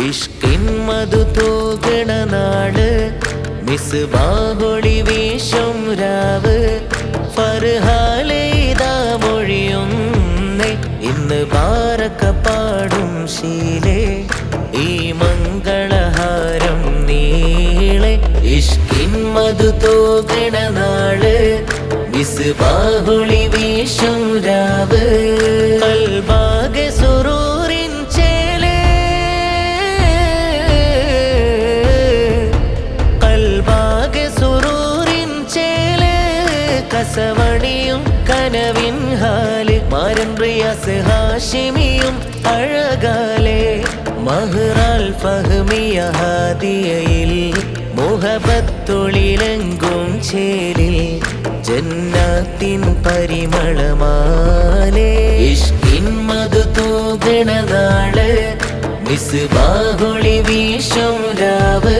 ഇഷ്കിൻ മധു തൂകണ നാട് മിസ്ബാഹൊളി വീശും രാവ് ഫർഹാലെയ്താ മൊഴിയുന്നേ ഇന്ന് ബാരക്ക പാടും ശീലേ ഈ മംഗളഹാരം നീളെ ഇഷ്കിൻ മധു തൂകണ നാട് മിസ്ബാഹൊളി വീശും രാവ് കൽബാകെ സുറൂറിൻ ചേലേ കൽബാകെ സുറൂറിൻ ചേലേ കസവണിയും കനവിൻ ഹാല് മാരൻ റിയാസ് ഹാഷിമിയും അഴകാലേ മഹ്റാൽ ഫഹ്മിയ ഹാദിയയിൽ മുഹബത്തൊളിലെങ്കും ചേലിൽ ജന്നാത്തിൻ പരിമളമാലേ ഇഷ്കിൻ മധു തൂകണ നാള് മിസ്ബാഹൊളി വീശും രാവ്